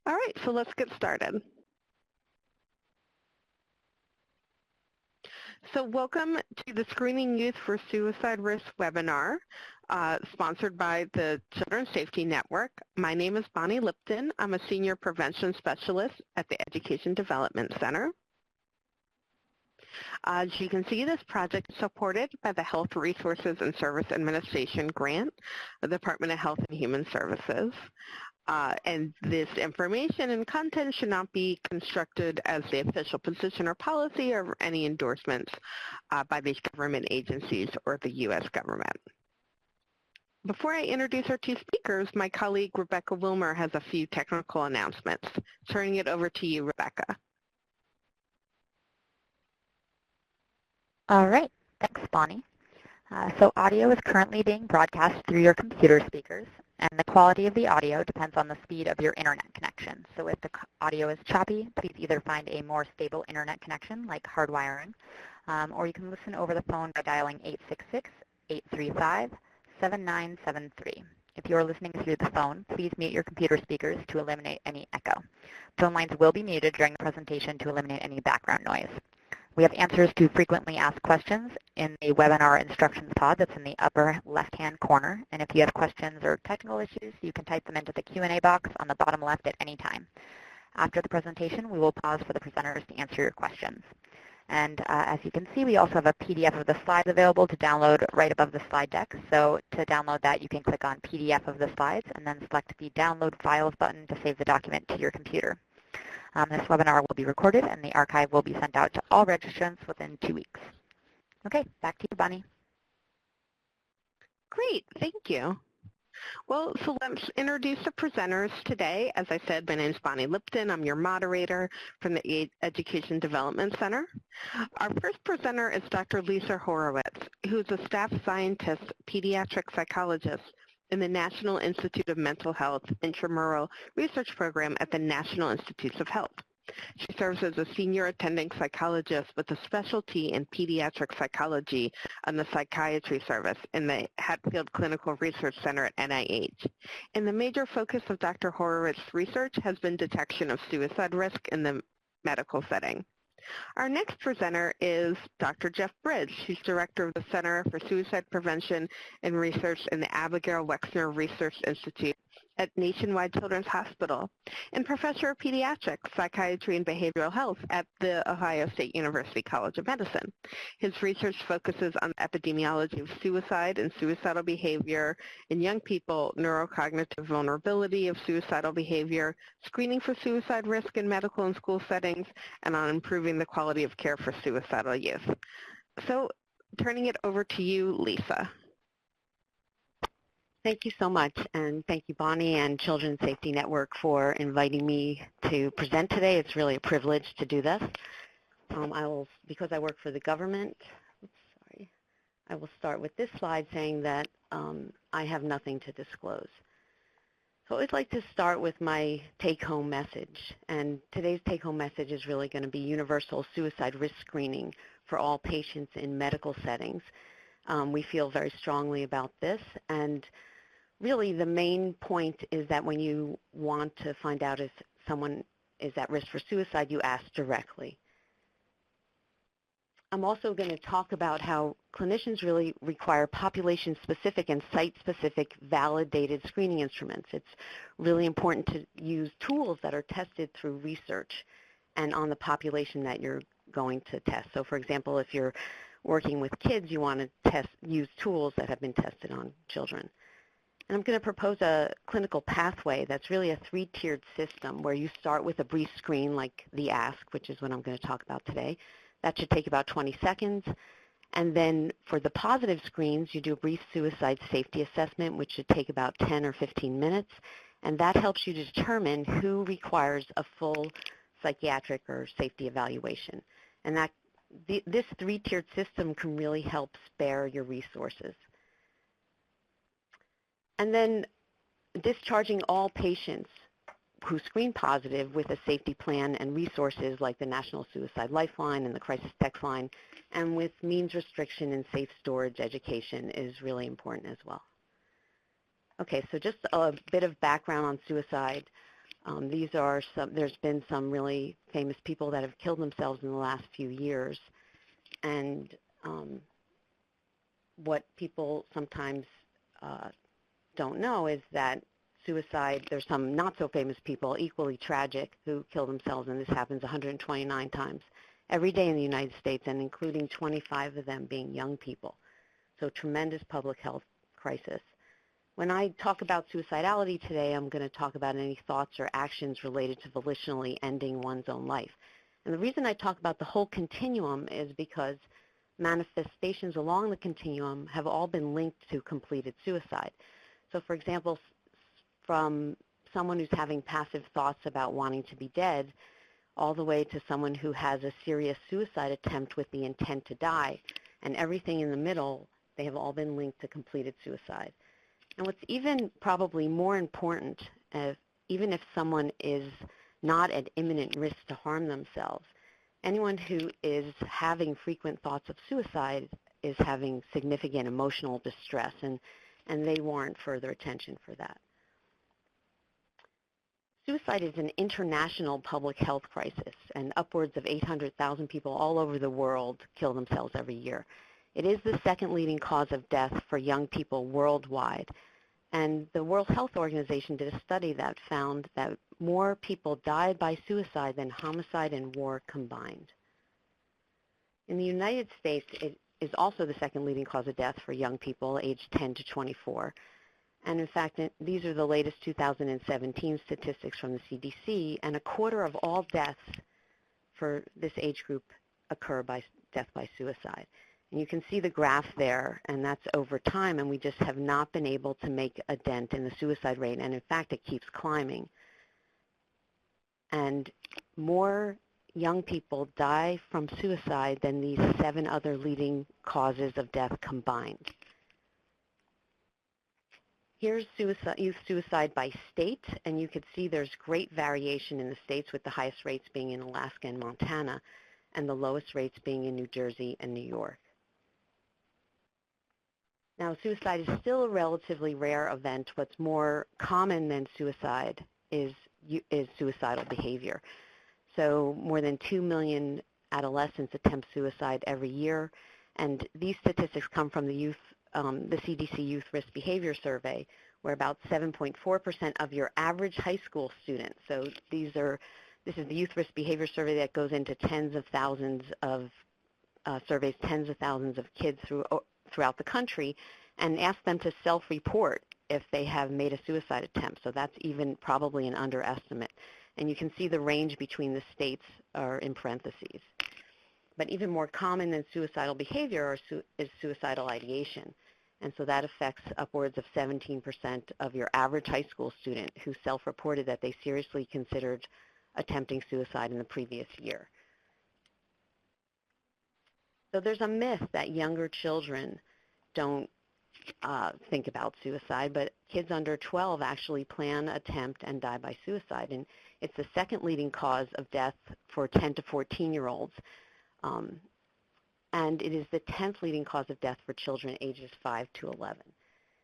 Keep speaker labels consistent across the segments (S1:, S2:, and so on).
S1: All right, so let's get started. So welcome to the Screening Youth for Suicide Risk webinar, sponsored by the Children's Safety Network. My name is Bonnie Lipton. I'm a Senior Prevention Specialist at the Education Development Center. As you can see, this project is supported by the Health Resources and Service Administration grant of the Department of Health and Human Services. And this information and content should not be constructed as the official position or policy or any endorsements by these government agencies or the U.S. government. Before I introduce our two speakers, my colleague Rebecca Wilmer has a few technical announcements. Turning it over to you, Rebecca.
S2: All right, thanks, Bonnie. So audio is currently being broadcast through your computer speakers, and the quality of the audio depends on the speed of your internet connection. So if the audio is choppy, please either find a more stable internet connection, like hardwiring, or you can listen over the phone by dialing 866-835-7973. If you are listening through the phone, please mute your computer speakers to eliminate any echo. Phone lines will be muted during the presentation to eliminate any background noise. We have answers to frequently asked questions in the webinar instructions pod that's in the upper left-hand corner. And if you have questions or technical issues, you can type them into the Q&A box on the bottom left at any time. After the presentation, we will pause for the presenters to answer your questions. And as you can see, we also have a PDF of the slides available to download right above the slide deck. So to download that, you can click on PDF of the slides and then select the Download Files button to save the document to your computer. This webinar will be recorded, and the archive will be sent out to all registrants within 2 weeks. Okay, back to you, Bonnie.
S1: Great, thank you. Well, so let's introduce the presenters today. As I said, my name is Bonnie Lipton. I'm your moderator from the Education Development Center. Our first presenter is Dr. Lisa Horowitz, who's a staff scientist, pediatric psychologist in the National Institute of Mental Health Intramural Research Program at the National Institutes of Health. She serves as a senior attending psychologist with a specialty in pediatric psychology on the psychiatry service in the Hatfield Clinical Research Center at NIH. And the major focus of Dr. Horowitz's research has been detection of suicide risk in the medical setting. Our next presenter is Dr. Jeff Bridge, who's director of the Center for Suicide Prevention and Research in the Abigail Wexner Research Institute at Nationwide Children's Hospital and professor of pediatrics, psychiatry, and behavioral health at the Ohio State University College of Medicine. His research focuses on the epidemiology of suicide and suicidal behavior in young people, neurocognitive vulnerability of suicidal behavior, screening for suicide risk in medical and school settings, and on improving the quality of care for suicidal youth. So turning it over to you, Lisa.
S3: Thank you so much, and thank you, Bonnie and Children's Safety Network for inviting me to present today. It's really a privilege to do this. Because I work for the government, I will start with this slide saying that I have nothing to disclose. So I'd like to start with my take-home message, and today's take-home message is really going to be universal suicide risk screening for all patients in medical settings. We feel very strongly about this, and really the main point is that when you want to find out if someone is at risk for suicide, you ask directly. I'm also going to talk about how clinicians really require population-specific and site-specific validated screening instruments. It's really important to use tools that are tested through research and on the population that you're going to test. So for example, if you're working with kids, you want to use tools that have been tested on children. And I'm going to propose a clinical pathway that's really a three-tiered system where you start with a brief screen like the ASK, which is what I'm going to talk about today. That should take about 20 seconds. And then for the positive screens, you do a brief suicide safety assessment, which should take about 10 or 15 minutes. And that helps you determine who requires a full psychiatric or safety evaluation. And this three-tiered system can really help spare your resources. And then discharging all patients who screen positive with a safety plan and resources like the National Suicide Lifeline and the Crisis Text Line, and with means restriction and safe storage education is really important as well. Okay, so just a bit of background on suicide. There's been some really famous people that have killed themselves in the last few years. And what people sometimes don't know is that suicide, there's some not so famous people, equally tragic, who kill themselves, and this happens 129 times every day in the United States, and including 25 of them being young people. So tremendous public health crisis. When I talk about suicidality today, I'm going to talk about any thoughts or actions related to volitionally ending one's own life. And the reason I talk about the whole continuum is because manifestations along the continuum have all been linked to completed suicide. So for example, from someone who's having passive thoughts about wanting to be dead, all the way to someone who has a serious suicide attempt with the intent to die, and everything in the middle, they have all been linked to completed suicide. And what's even probably more important, even if someone is not at imminent risk to harm themselves, anyone who is having frequent thoughts of suicide is having significant emotional distress, and they warrant further attention for that. Suicide is an international public health crisis, and upwards of 800,000 people all over the world kill themselves every year. It is the second leading cause of death for young people worldwide. And the World Health Organization did a study that found that more people died by suicide than homicide and war combined. In the United States, it is also the second leading cause of death for young people aged 10 to 24. And in fact, these are the latest 2017 statistics from the CDC, and a quarter of all deaths for this age group occur by death by suicide. And you can see the graph there, and that's over time, and we just have not been able to make a dent in the suicide rate, and in fact, it keeps climbing. And more young people die from suicide than these 7 other leading causes of death combined. Here's youth suicide by state, and you can see there's great variation in the states, with the highest rates being in Alaska and Montana, and the lowest rates being in New Jersey and New York. Now, suicide is still a relatively rare event. What's more common than suicide is suicidal behavior. So more than 2 million adolescents attempt suicide every year, and these statistics come from the CDC Youth Risk Behavior Survey, where about 7.4% of your average high school student, so this is the Youth Risk Behavior Survey that goes into tens of thousands of surveys, tens of thousands of kids throughout the country, and ask them to self-report if they have made a suicide attempt. So that's even probably an underestimate. And you can see the range between the states are in parentheses. But even more common than suicidal behavior is suicidal ideation. And so that affects upwards of 17% of your average high school student who self-reported that they seriously considered attempting suicide in the previous year. So there's a myth that younger children don't think about suicide, but kids under 12 actually plan, attempt, and die by suicide. And it's the second leading cause of death for 10 to 14-year-olds. And it is the 10th leading cause of death for children ages 5 to 11.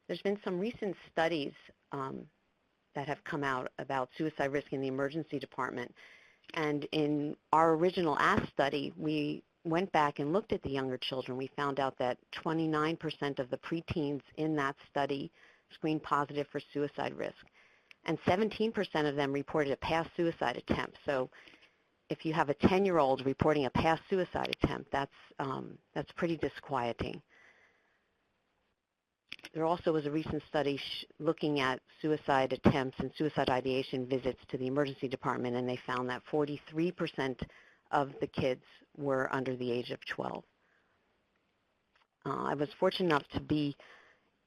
S3: There's been some recent studies that have come out about suicide risk in the emergency department. And in our original ASK study, we went back and looked at the younger children. We found out that 29% of the preteens in that study screened positive for suicide risk. And 17% of them reported a past suicide attempt. So if you have a 10-year-old reporting a past suicide attempt, that's pretty disquieting. There also was a recent study looking at suicide attempts and suicide ideation visits to the emergency department, and they found that 43% of the kids were under the age of 12. I was fortunate enough to be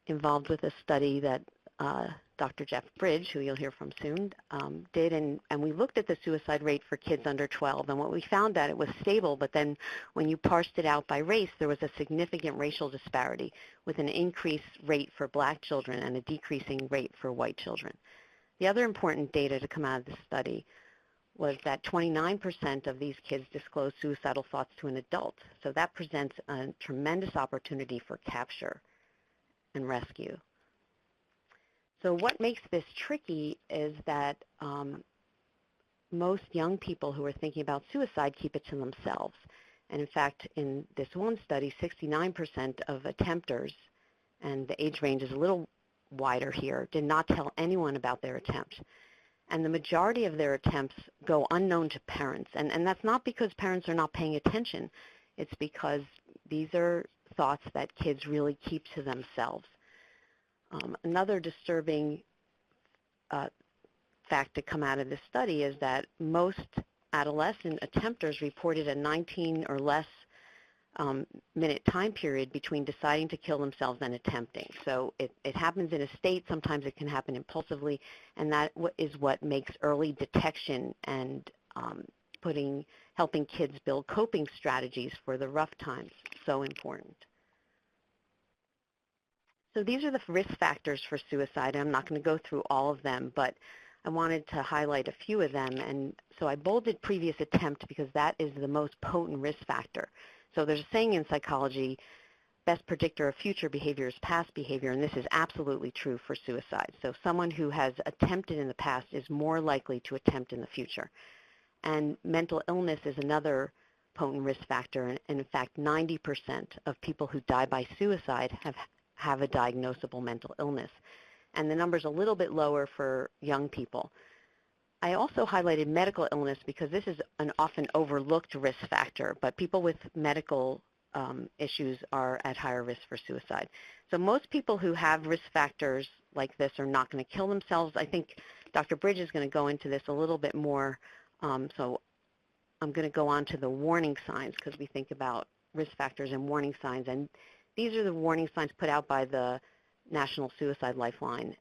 S3: involved with a study that Dr. Jeff Bridge, who you'll hear from soon, did, and we looked at the suicide rate for kids under 12, and what we found that it was stable, but then when you parsed it out by race, there was a significant racial disparity, with an increased rate for black children and a decreasing rate for white children. The other important data to come out of this study was that 29% of these kids disclosed suicidal thoughts to an adult, so that presents a tremendous opportunity for capture and rescue. So what makes this tricky is that most young people who are thinking about suicide keep it to themselves. And in fact, in this one study, 69% of attempters, and the age range is a little wider here, did not tell anyone about their attempt. And the majority of their attempts go unknown to parents. And that's not because parents are not paying attention. It's because these are thoughts that kids really keep to themselves. Another disturbing fact to come out of this study is that most adolescent attempters reported a 19 or less minute time period between deciding to kill themselves and attempting. So it happens in a state. Sometimes it can happen impulsively, and that is what makes early detection and helping kids build coping strategies for the rough times so important. So these are the risk factors for suicide. I'm not going to go through all of them, but I wanted to highlight a few of them. And so I bolded previous attempt because that is the most potent risk factor. So there's a saying in psychology, best predictor of future behavior is past behavior, and this is absolutely true for suicide. So someone who has attempted in the past is more likely to attempt in the future. And mental illness is another potent risk factor, and in fact 90% of people who die by suicide have a diagnosable mental illness. And the number's a little bit lower for young people. I also highlighted medical illness because this is an often overlooked risk factor, but people with medical issues are at higher risk for suicide. So most people who have risk factors like this are not going to kill themselves. I think Dr. Bridge is going to go into this a little bit more, so I'm going to go on to the warning signs because we think about risk factors and warning signs, and these are the warning signs put out by the National Suicide Lifeline.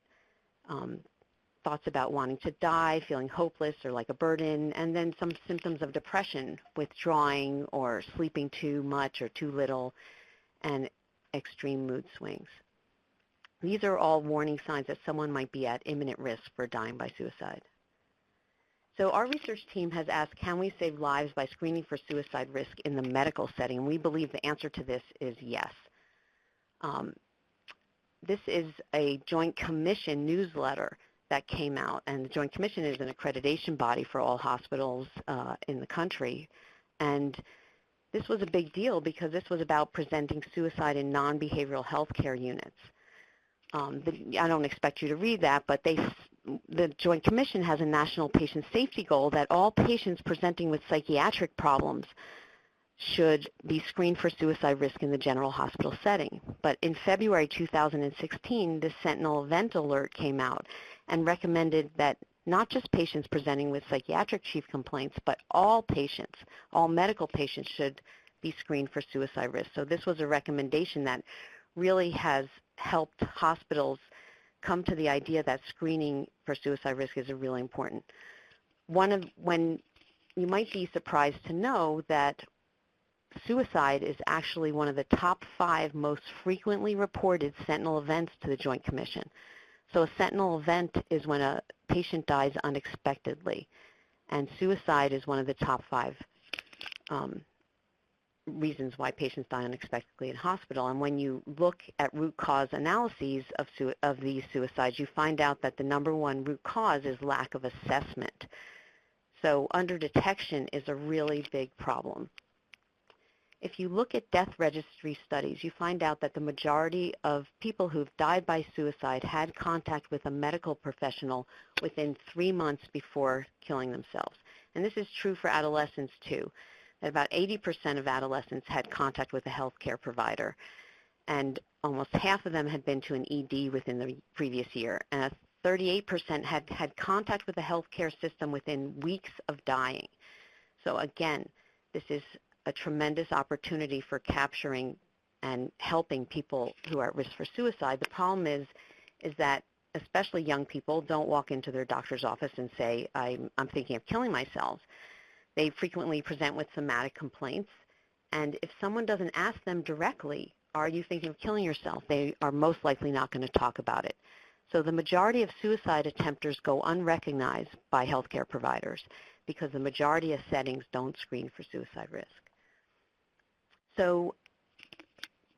S3: Thoughts about wanting to die, feeling hopeless or like a burden, and then some symptoms of depression, withdrawing or sleeping too much or too little, and extreme mood swings. These are all warning signs that someone might be at imminent risk for dying by suicide. So our research team has asked, can we save lives by screening for suicide risk in the medical setting? And we believe the answer to this is yes. This is a Joint Commission newsletter that came out, and the Joint Commission is an accreditation body for all hospitals in the country. And this was a big deal because this was about presenting suicide in non-behavioral health care units. I don't expect you to read that, but the Joint Commission has a national patient safety goal that all patients presenting with psychiatric problems should be screened for suicide risk in the general hospital setting. But in February 2016, the Sentinel Event Alert came out and recommended that not just patients presenting with psychiatric chief complaints, but all patients, all medical patients should be screened for suicide risk. So this was a recommendation that really has helped hospitals come to the idea that screening for suicide risk is really important. When you might be surprised to know that suicide is actually one of the top 5 most frequently reported sentinel events to the Joint Commission. So a sentinel event is when a patient dies unexpectedly, and suicide is one of the top 5 reasons why patients die unexpectedly in hospital. And when you look at root cause analyses of these suicides, you find out that the #1 root cause is lack of assessment. So underdetection is a really big problem. If you look at death registry studies, you find out that the majority of people who've died by suicide had contact with a medical professional within 3 months before killing themselves. And this is true for adolescents too. That about 80% of adolescents had contact with a healthcare provider, and almost half of them had been to an ED within the previous year. And 38% had contact with the healthcare system within weeks of dying. So again, this is a tremendous opportunity for capturing and helping people who are at risk for suicide. The problem is that especially young people don't walk into their doctor's office and say, I'm thinking of killing myself. They frequently present with somatic complaints, and if someone doesn't ask them directly, are you thinking of killing yourself, they are most likely not going to talk about it. So the majority of suicide attempters go unrecognized by healthcare providers because the majority of settings don't screen for suicide risk. So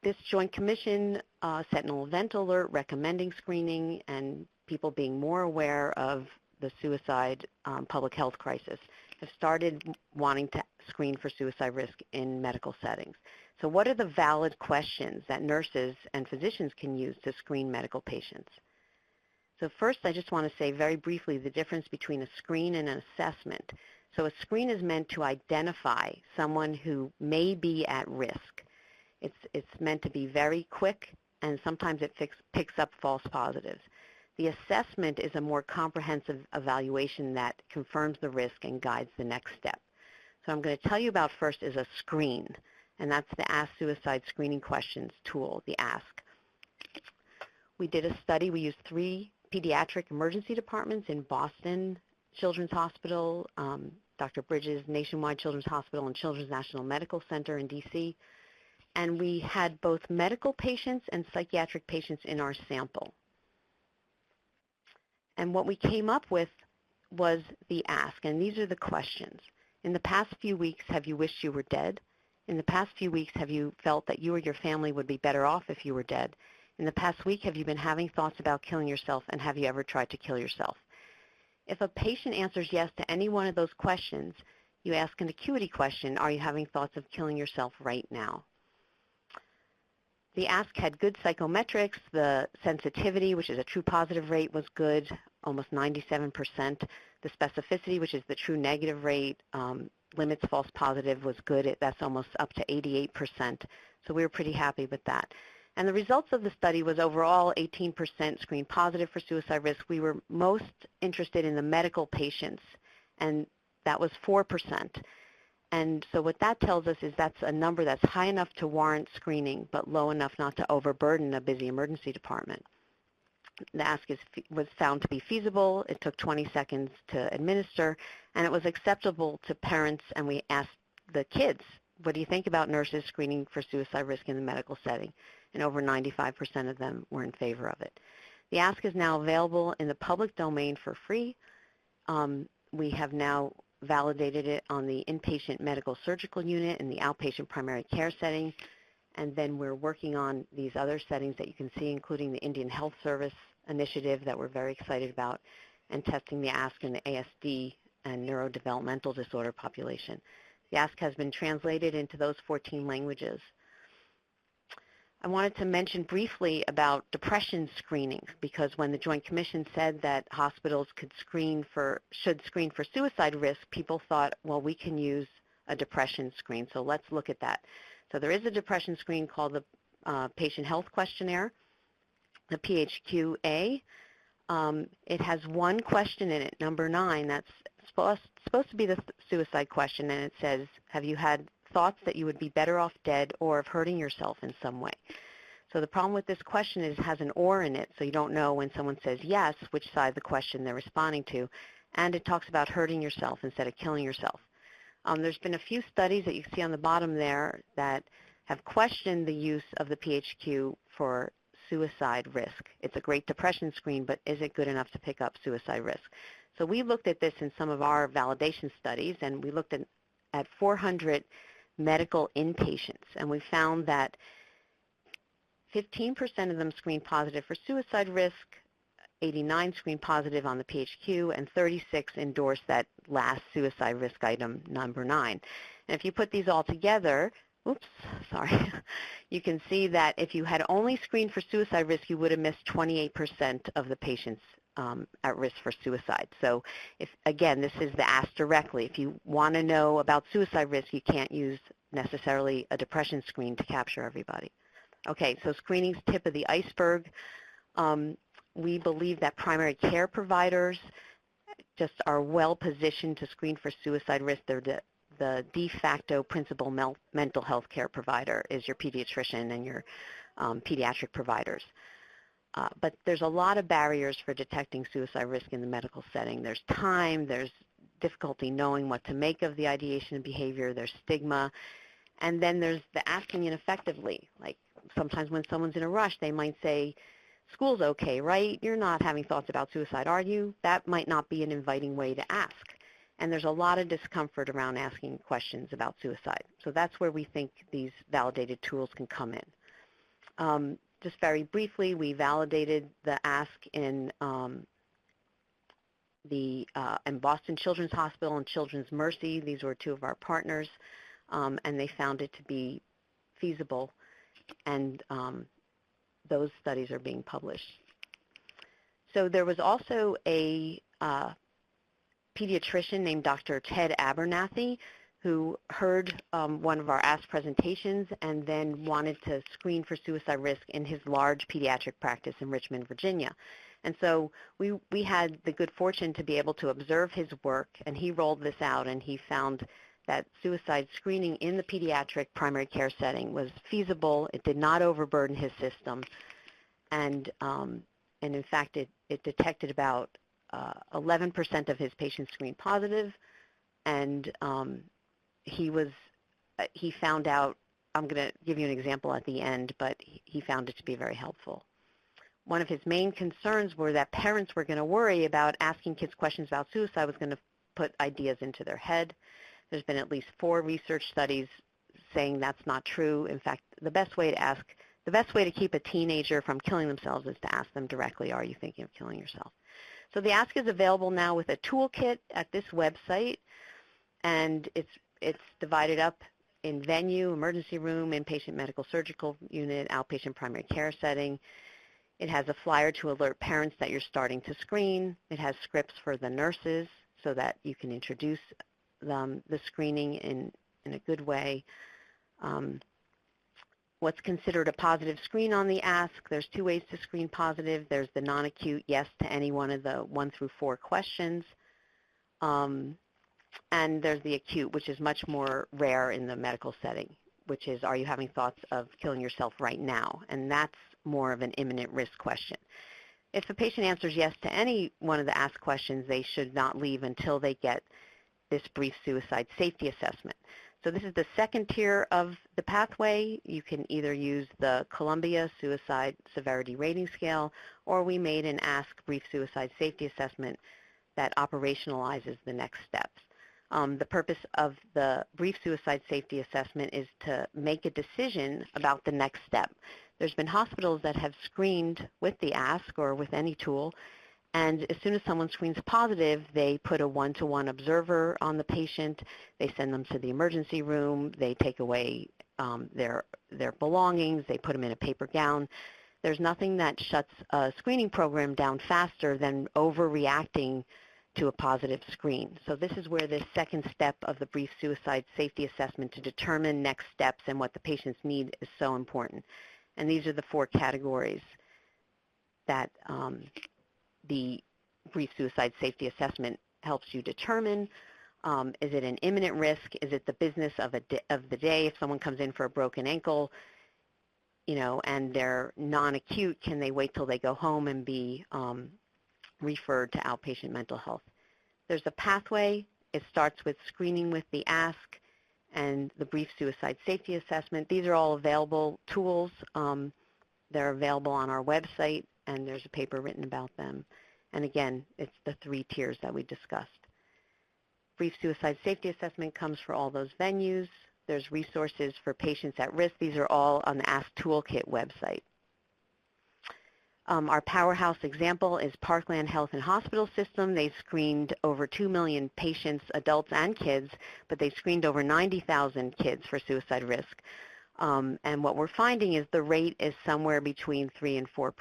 S3: this Joint Commission Sentinel Event Alert recommending screening and people being more aware of the suicide public health crisis, have started wanting to screen for suicide risk in medical settings. So what are the valid questions that nurses and physicians can use to screen medical patients? So first, I just want to say very briefly the difference between a screen and an assessment. So a screen is meant to identify someone who may be at risk. It's meant to be very quick, and sometimes it picks up false positives. The assessment is a more comprehensive evaluation that confirms the risk and guides the next step. So I'm going to tell you about first is a screen, and that's the Ask Suicide Screening Questions tool, the Ask. We did a study. We used 3 pediatric emergency departments in Boston Children's Hospital, Dr. Bridges Nationwide Children's Hospital, and Children's National Medical Center in D.C., and we had both medical patients and psychiatric patients in our sample. And what we came up with was the Ask, and these are the questions. In the past few weeks, have you wished you were dead? In the past few weeks, have you felt that you or your family would be better off if you were dead? In the past week, have you been having thoughts about killing yourself, and have you ever tried to kill yourself? If a patient answers yes to any one of those questions, you ask an acuity question, are you having thoughts of killing yourself right now? The Ask had good psychometrics. The sensitivity, which is a true positive rate, was good, almost 97%. The specificity, which is the true negative rate, limits false positive, was good. That's almost up to 88%. So we were pretty happy with that. And the results of the study was overall 18% screen positive for suicide risk. We were most interested in the medical patients, and that was 4%. And so what that tells us is that's a number that's high enough to warrant screening, but low enough not to overburden a busy emergency department. The Ask was found to be feasible. It took 20 seconds to administer, and it was acceptable to parents, and we asked the kids, what do you think about nurses screening for suicide risk in the medical setting? And over 95% of them were in favor of it. The Ask is now available in the public domain for free. We have now validated it on the inpatient medical surgical unit in the outpatient primary care setting, and then we're working on these other settings that you can see, including the Indian Health Service initiative that we're very excited about, and testing the Ask in the ASD and neurodevelopmental disorder population. The Ask has been translated into those 14 languages. I wanted to mention briefly about depression screening, because when the Joint Commission said that hospitals should screen for suicide risk, people thought, well, we can use a depression screen. So let's look at that. So there is a depression screen called the Patient Health Questionnaire, the PHQ-A. It has one question in it, number 9, that's supposed to be the suicide question, and it says, have you had thoughts that you would be better off dead or of hurting yourself in some way? So the problem with this question is it has an or in it, so you don't know when someone says yes, which side of the question they're responding to, and it talks about hurting yourself instead of killing yourself. There's been a few studies that you see on the bottom there that have questioned the use of the PHQ for suicide risk. It's a great depression screen, but is it good enough to pick up suicide risk? So we looked at this in some of our validation studies, and we looked at 400 medical inpatients, and we found that 15% of them screened positive for suicide risk, 89 screened positive on the PHQ, and 36 endorsed that last suicide risk item, number 9. And if you put these all together, you can see that if you had only screened for suicide risk, you would have missed 28% of the patients at risk for suicide. So again, this is the Ask directly. If you want to know about suicide risk, you can't use necessarily a depression screen to capture everybody. Okay, so screening's tip of the iceberg. We believe that primary care providers just are well positioned to screen for suicide risk. They're the de facto principal mental health care provider is your pediatrician and your pediatric providers. But there's a lot of barriers for detecting suicide risk in the medical setting. There's time, there's difficulty knowing what to make of the ideation and behavior, there's stigma, and then there's the asking ineffectively. Like sometimes when someone's in a rush, they might say, school's okay, right? You're not having thoughts about suicide, are you? That might not be an inviting way to ask. And there's a lot of discomfort around asking questions about suicide. So that's where we think these validated tools can come in. Just very briefly, we validated the Ask in and Boston Children's Hospital and Children's Mercy. These were two of our partners, and they found it to be feasible, and those studies are being published. So there was also a pediatrician named Dr. Ted Abernathy who heard one of our ASK presentations and then wanted to screen for suicide risk in his large pediatric practice in Richmond, Virginia. And so we had the good fortune to be able to observe his work, and he rolled this out, and he found that suicide screening in the pediatric primary care setting was feasible. It did not overburden his system, and in fact, it detected about 11% of his patients screened positive, and he found out, I'm going to give you an example at the end, but he found it to be very helpful. One of his main concerns were that parents were going to worry about asking kids questions about suicide was going to put ideas into their head. There's been at least 4 research studies saying that's not true. In fact, the best way to keep a teenager from killing themselves is to ask them directly, are you thinking of killing yourself? So the ASK is available now with a toolkit at this website, and it's divided up in venue, emergency room, inpatient medical surgical unit, outpatient primary care setting. It has a flyer to alert parents that you're starting to screen. It has scripts for the nurses so that you can introduce the screening in a good way. What's considered a positive screen on the ASK, there's 2 ways to screen positive. There's the non-acute yes to any one of the 1 through 4 questions. And there's the acute, which is much more rare in the medical setting, which is, are you having thoughts of killing yourself right now? And that's more of an imminent risk question. If a patient answers yes to any one of the asked questions, they should not leave until they get this brief suicide safety assessment. So this is the second tier of the pathway. You can either use the Columbia Suicide Severity Rating Scale, or we made an ASK brief suicide safety assessment that operationalizes the next steps. The purpose of the brief suicide safety assessment is to make a decision about the next step. There's been hospitals that have screened with the ASK or with any tool, and as soon as someone screens positive, they put a one-to-one observer on the patient. They send them to the emergency room. They take away their belongings. They put them in a paper gown. There's nothing that shuts a screening program down faster than overreacting to a positive screen. So this is where this second step of the brief suicide safety assessment to determine next steps and what the patients need is so important. And these are the 4 categories that the brief suicide safety assessment helps you determine. Is it an imminent risk? Is it the business of the day? If someone comes in for a broken ankle, and they're non-acute, can they wait till they go home and be referred to outpatient mental health? There's a pathway. It starts with screening with the ASK and the brief suicide safety assessment. These are all available tools. They're available on our website, and there's a paper written about them. And again, it's the 3 tiers that we discussed. Brief suicide safety assessment comes for all those venues. There's resources for patients at risk. These are all on the ASK Toolkit website. Our powerhouse example is Parkland Health and Hospital System. They screened over 2 million patients, adults and kids, but they screened over 90,000 kids for suicide risk. And what we're finding is the rate is somewhere between 3 and 4%.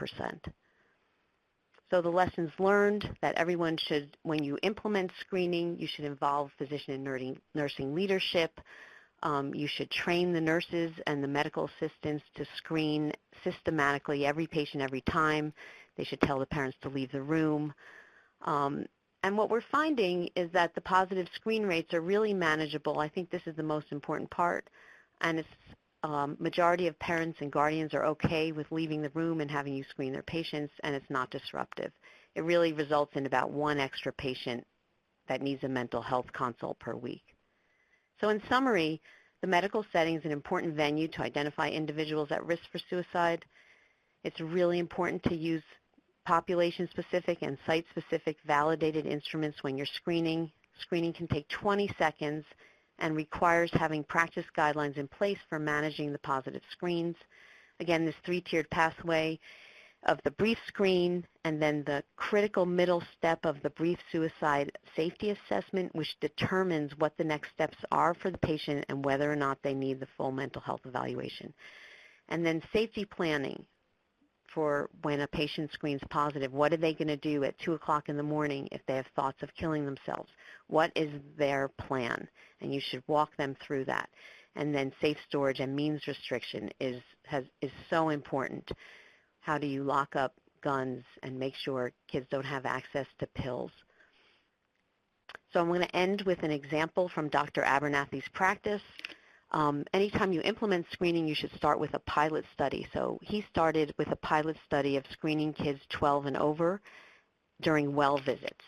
S3: So the lessons learned that everyone should, when you implement screening, you should involve physician and nursing leadership. You should train the nurses and the medical assistants to screen systematically every patient every time. They should tell the parents to leave the room. And what we're finding is that the positive screen rates are really manageable. I think this is the most important part. And it's majority of parents and guardians are okay with leaving the room and having you screen their patients, and it's not disruptive. It really results in about 1 extra patient that needs a mental health consult per week. So in summary, the medical setting is an important venue to identify individuals at risk for suicide. It's really important to use population-specific and site-specific validated instruments when you're screening. Screening can take 20 seconds and requires having practice guidelines in place for managing the positive screens. Again, this 3-tiered pathway of the brief screen, and then the critical middle step of the brief suicide safety assessment, which determines what the next steps are for the patient and whether or not they need the full mental health evaluation. And then safety planning for when a patient screens positive. What are they going to do at 2 o'clock in the morning if they have thoughts of killing themselves? What is their plan? And you should walk them through that. And then safe storage and means restriction is so important. How do you lock up guns and make sure kids don't have access to pills? So I'm going to end with an example from Dr. Abernathy's practice. Anytime you implement screening, you should start with a pilot study. So he started with a pilot study of screening kids 12 and over during well visits.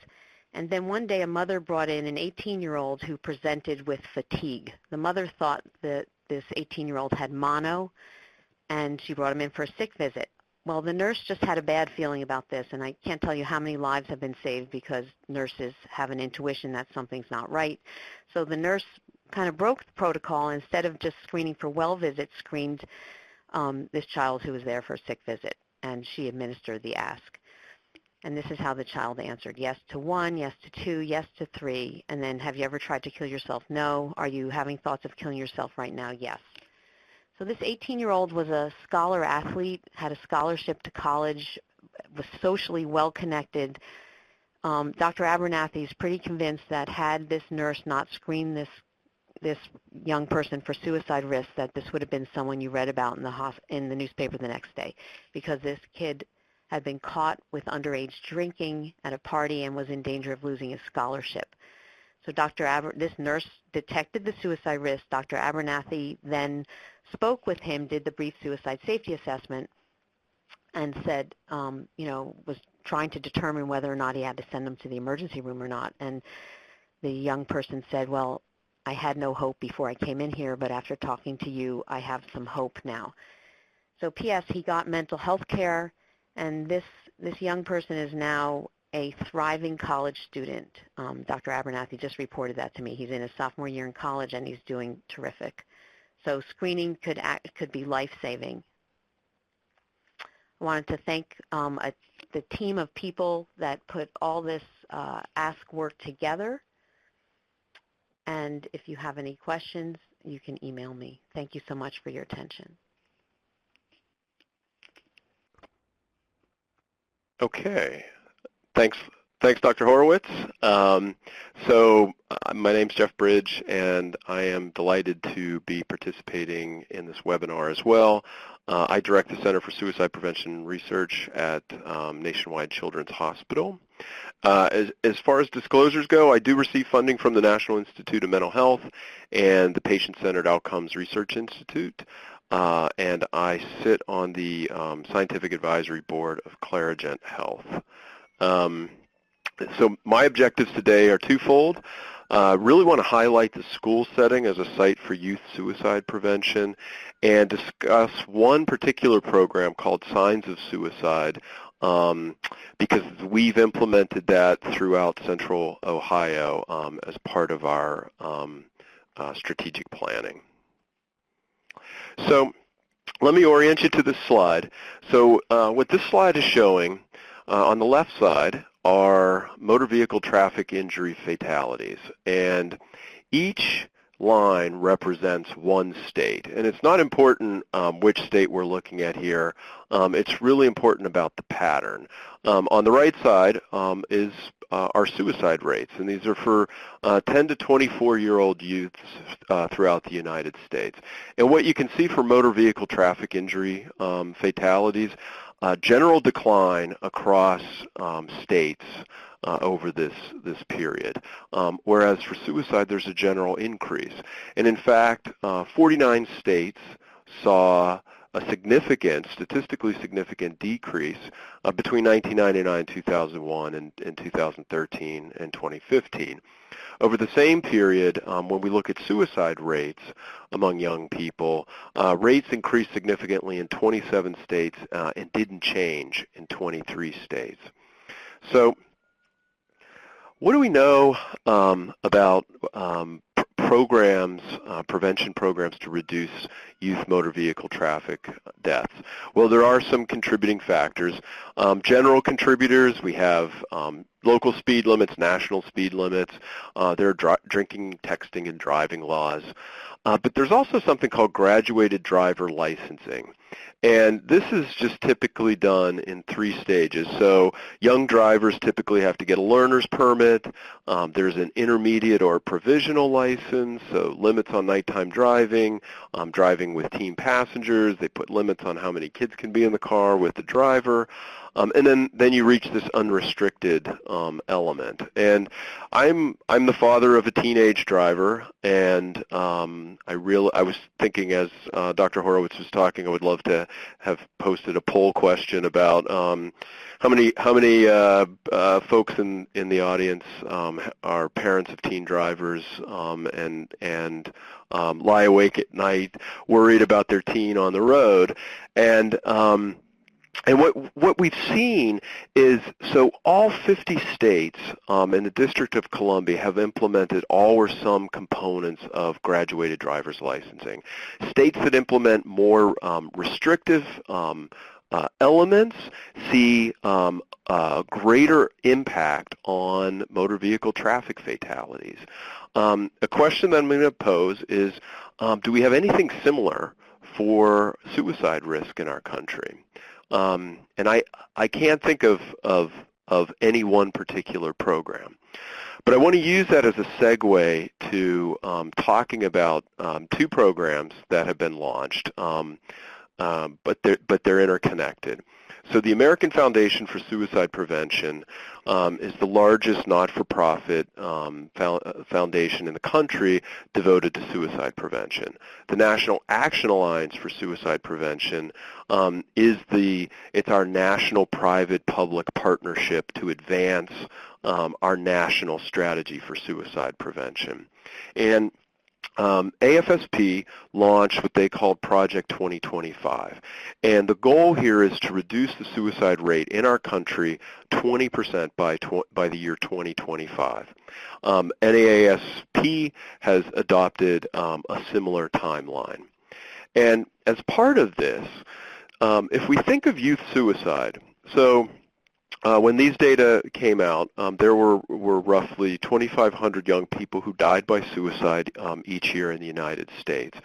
S3: And then one day a mother brought in an 18-year-old who presented with fatigue. The mother thought that this 18-year-old had mono, and she brought him in for a sick visit. Well, the nurse just had a bad feeling about this, and I can't tell you how many lives have been saved because nurses have an intuition that something's not right. So the nurse kind of broke the protocol. Instead of just screening for well visits, screened this child who was there for a sick visit, and she administered the ask. And this is how the child answered: yes to 1, yes to 2, yes to 3, and then have you ever tried to kill yourself? No. Are you having thoughts of killing yourself right now? Yes. So this 18-year-old was a scholar athlete, had a scholarship to college, was socially well-connected. Dr. Abernathy is pretty convinced that had this nurse not screened this young person for suicide risk, that this would have been someone you read about in the newspaper the next day, because this kid had been caught with underage drinking at a party and was in danger of losing his scholarship. So this nurse detected the suicide risk. Dr. Abernathy then spoke with him, did the brief suicide safety assessment, and said, was trying to determine whether or not he had to send him to the emergency room or not. And the young person said, well, I had no hope before I came in here, but after talking to you, I have some hope now. So P.S., he got mental health care, and this young person is now a thriving college student. Dr. Abernathy just reported that to me. He's in his sophomore year in college, and he's doing terrific. So screening could be life-saving. I wanted to thank the team of people that put all this ask work together. And if you have any questions, you can email me. Thank you so much for your attention.
S4: Okay. Thanks, Dr. Horowitz. My name's Jeff Bridge, and I am delighted to be participating in this webinar as well. I direct the Center for Suicide Prevention Research at Nationwide Children's Hospital. As far as disclosures go, I do receive funding from the National Institute of Mental Health and the Patient-Centered Outcomes Research Institute. And I sit on the Scientific Advisory Board of Clarigent Health. So my objectives today are twofold. Really want to highlight the school setting as a site for youth suicide prevention and discuss one particular program called Signs of Suicide because we've implemented that throughout Central Ohio as part of our strategic planning. So let me orient you to this slide. So what this slide is showing on the left side are motor vehicle traffic injury fatalities, and each line represents one state. And it's not important which state we're looking at here. It's really important about the pattern. On the right side is our suicide rates, and these are for 10 to 24-year-old youths throughout the United States. And what you can see for motor vehicle traffic injury fatalities, general decline across states over this period, whereas for suicide there's a general increase. And in fact, 49 states saw a statistically significant decrease between 1999, 2001, and 2013 and 2015. Over the same period, when we look at suicide rates among young people, rates increased significantly in 27 states and didn't change in 23 states. So what do we know about programs, prevention programs to reduce youth motor vehicle traffic deaths? Well, there are some contributing factors. General contributors, we have local speed limits, national speed limits. There are drinking, texting, and driving laws. But there's also something called graduated driver licensing. And this is just typically done in 3 stages. So young drivers typically have to get a learner's permit. There's an intermediate or provisional license, so limits on nighttime driving, driving with team passengers. They put limits on how many kids can be in the car with the driver. And then you reach this unrestricted element. And I'm the father of a teenage driver, and I was thinking as Dr. Horowitz was talking, I would love to have posted a poll question about how many folks in the audience are parents of teen drivers and lie awake at night worried about their teen on the road. And what we've seen is, so all 50 states and the District of Columbia have implemented all or some components of graduated driver's licensing. States that implement more restrictive elements see greater impact on motor vehicle traffic fatalities. A question that I'm going to pose is, do we have anything similar for suicide risk in our country? And I can't think of any one particular program. But I want to use that as a segue to talking about 2 programs that have been launched, but they're interconnected. So the American Foundation for Suicide Prevention is the largest not-for-profit foundation in the country devoted to suicide prevention. The National Action Alliance for Suicide Prevention it's our national private-public partnership to advance our national strategy for suicide prevention. And AFSP launched what they called Project 2025. And the goal here is to reduce the suicide rate in our country 20% by the year 2025. NAASP has adopted a similar timeline. And as part of this, if we think of youth suicide, so when these data came out, there were roughly 2,500 young people who died by suicide each year in the United States.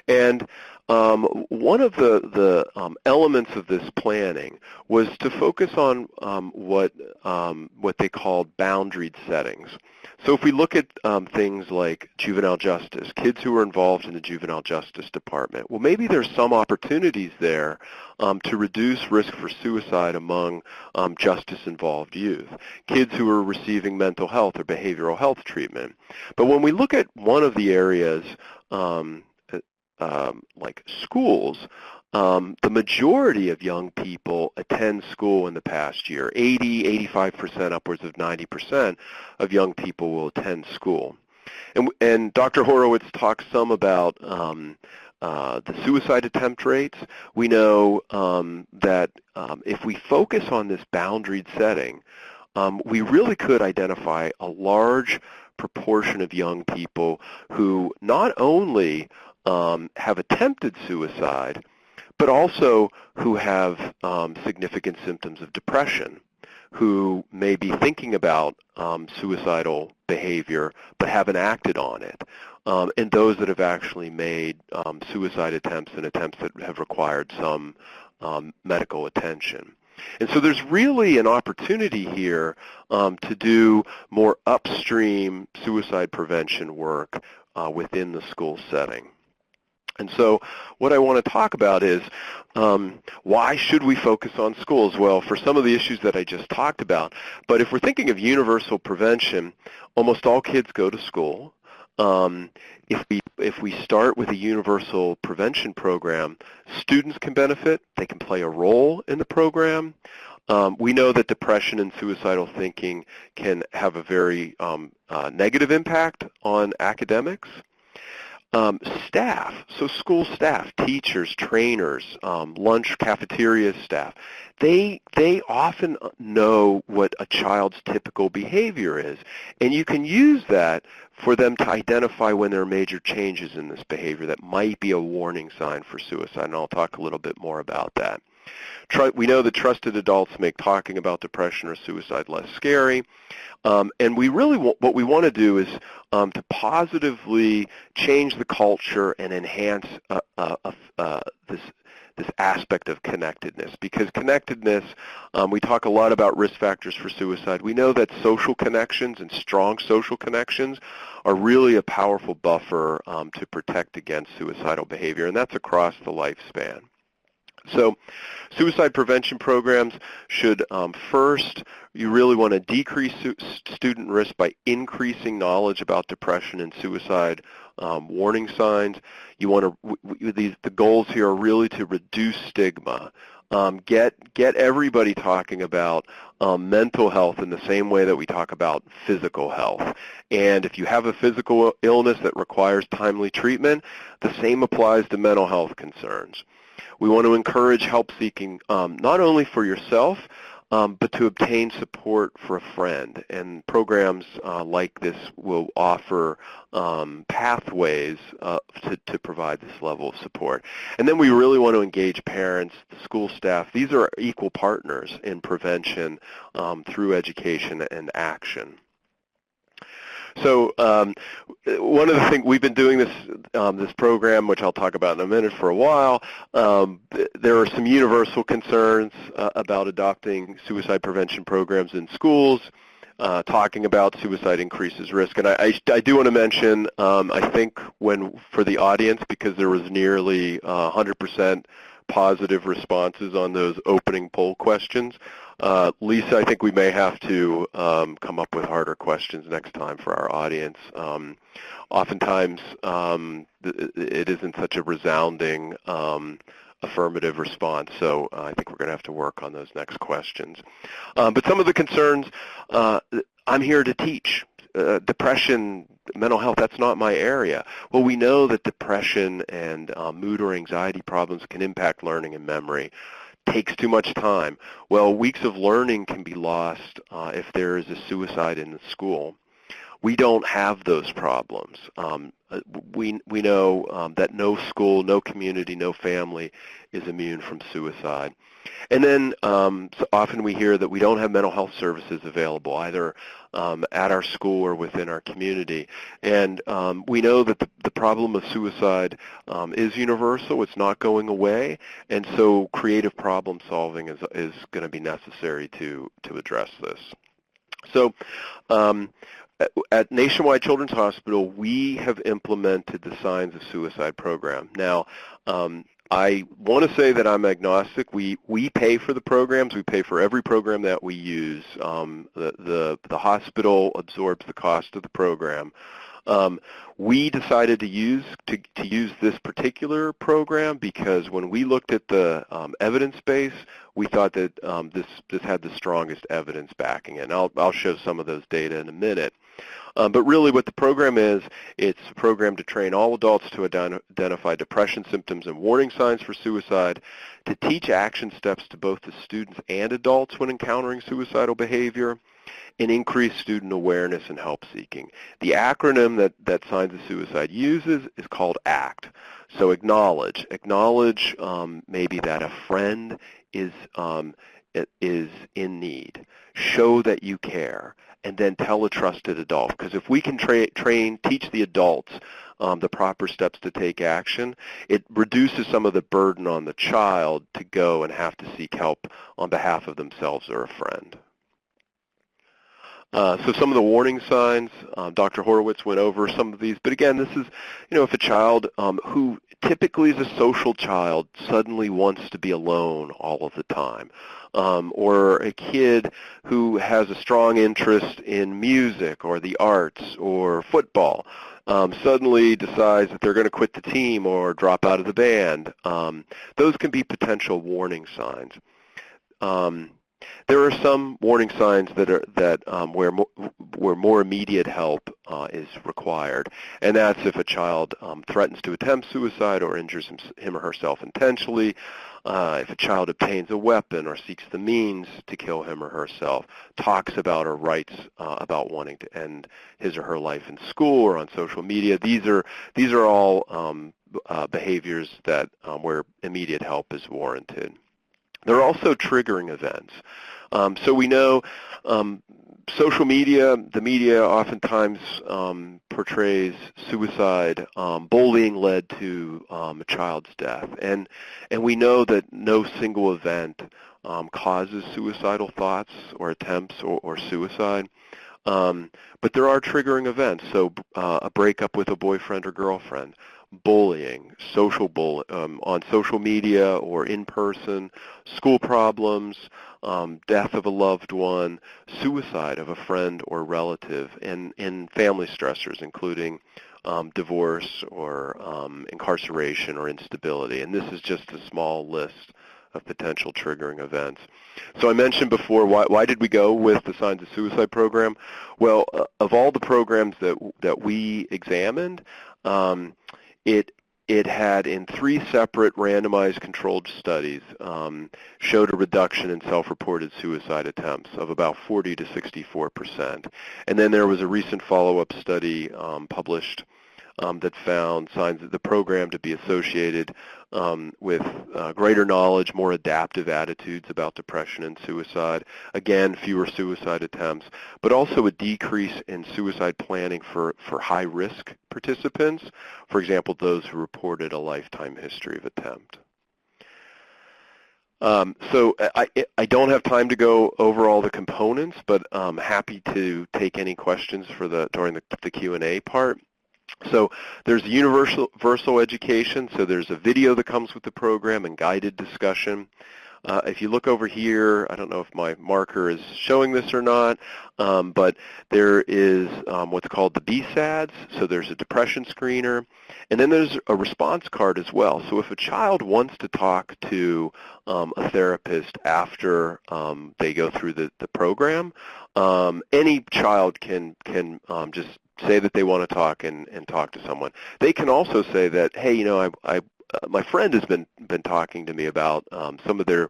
S4: And one of the elements of this planning was to focus on what they called boundaried settings. So if we look at things like juvenile justice, kids who are involved in the juvenile justice department, well, maybe there's some opportunities there to reduce risk for suicide among justice-involved youth, kids who are receiving mental health or behavioral health treatment. But when we look at one of the areas like schools, the majority of young people attend school in the past year. 85%, upwards of 90% of young people will attend school. And Dr. Horowitz talks some about the suicide attempt rates. We know that if we focus on this boundaried setting, we really could identify a large proportion of young people who not only have attempted suicide, but also who have significant symptoms of depression, who may be thinking about suicidal behavior but haven't acted on it, and those that have actually made suicide attempts and attempts that have required some medical attention. And so there's really an opportunity here to do more upstream suicide prevention work within the school setting. And so what I want to talk about is why should we focus on schools? Well, for some of the issues that I just talked about, but if we're thinking of universal prevention, almost all kids go to school. If we start with a universal prevention program, students can benefit. They can play a role in the program. We know that depression and suicidal thinking can have a very negative impact on academics. Staff, so school staff, teachers, trainers, lunch cafeteria staff, they often know what a child's typical behavior is, and you can use that for them to identify when there are major changes in this behavior that might be a warning sign for suicide, and I'll talk a little bit more about that. We know that trusted adults make talking about depression or suicide less scary, and we really what we want to do is to positively change the culture and enhance this aspect of connectedness, because connectedness, we talk a lot about risk factors for suicide. We know that social connections and strong social connections are really a powerful buffer to protect against suicidal behavior, and that's across the lifespan. So suicide prevention programs should first, you really want to decrease student risk by increasing knowledge about depression and suicide warning signs. You want to, the goals here are really to reduce stigma. Get everybody talking about mental health in the same way that we talk about physical health. And if you have a physical illness that requires timely treatment, the same applies to mental health concerns. We want to encourage help seeking not only for yourself, but to obtain support for a friend. And programs like this will offer pathways to provide this level of support. And then we really want to engage parents, the school staff. These are equal partners in prevention through education and action. So one of the things, we've been doing this program, which I'll talk about in a minute, for a while. There are some universal concerns about adopting suicide prevention programs in schools. Talking about suicide increases risk. And I do want to mention, I think for the audience, because there was nearly 100% positive responses on those opening poll questions, Lisa, I think we may have to come up with harder questions next time for our audience. Oftentimes, it isn't such a resounding affirmative response, so I think we're going to have to work on those next questions. But some of the concerns, I'm here to teach. Depression, mental health, that's not my area. Well, we know that depression and mood or anxiety problems can impact learning and memory. Takes too much time. Well, weeks of learning can be lost if there is a suicide in the school. We don't have those problems. We know that no school, no community, no family is immune from suicide. And then so often we hear that we don't have mental health services available, either at our school or within our community. And we know that the problem of suicide is universal. It's not going away. And so creative problem solving is going to be necessary to address this. So at Nationwide Children's Hospital, we have implemented the Signs of Suicide program. Now, I want to say that I'm agnostic. We pay for the programs. We pay for every program that we use. The hospital absorbs the cost of the program. We decided to use this particular program because when we looked at the evidence base, we thought that this had the strongest evidence backing it. And I'll show some of those data in a minute. But really what the program is, it's a program to train all adults to identify depression symptoms and warning signs for suicide, to teach action steps to both the students and adults when encountering suicidal behavior, and increase student awareness and help seeking. The acronym that Signs of Suicide uses is called ACT. So acknowledge. Acknowledge maybe that a friend is in need. Show that you care. And then tell a trusted adult. Because if we can teach the adults the proper steps to take action, it reduces some of the burden on the child to go and have to seek help on behalf of themselves or a friend. So some of the warning signs, Dr. Horowitz went over some of these, but again, this is, if a child who typically is a social child suddenly wants to be alone all of the time, or a kid who has a strong interest in music or the arts or football, suddenly decides that they're going to quit the team or drop out of the band. Those can be potential warning signs. There are some warning signs where more immediate help is required, and that's if a child threatens to attempt suicide or injures him or herself intentionally, if a child obtains a weapon or seeks the means to kill him or herself, talks about or writes about wanting to end his or her life in school or on social media. These are all behaviors that where immediate help is warranted. There are also triggering events. So we know social media, the media oftentimes portrays suicide. Bullying led to a child's death. And we know that no single event causes suicidal thoughts or attempts or suicide. But there are triggering events. So a breakup with a boyfriend or girlfriend, bullying, on social media or in person, school problems, death of a loved one, suicide of a friend or relative, and family stressors, including divorce or incarceration or instability. And this is just a small list of potential triggering events. So I mentioned before, why did we go with the Signs of Suicide program? Well, of all the programs that we examined, it had, in 3 separate randomized controlled studies, showed a reduction in self-reported suicide attempts of about 40 to 64%. And then there was a recent follow-up study published that found signs of the program to be associated with greater knowledge, more adaptive attitudes about depression and suicide, again, fewer suicide attempts, but also a decrease in suicide planning for high-risk participants, for example, those who reported a lifetime history of attempt. So I don't have time to go over all the components, but I'm happy to take any questions during the Q&A part. So there's the universal education. So there's a video that comes with the program and guided discussion. If you look over here, I don't know if my marker is showing this or not, but there is what's called the BSADS. So there's a depression screener. And then there's a response card as well. So if a child wants to talk to a therapist after they go through the program, any child can just say that they want to talk and talk to someone. They can also say that, hey, you know, my friend has been talking to me about some of their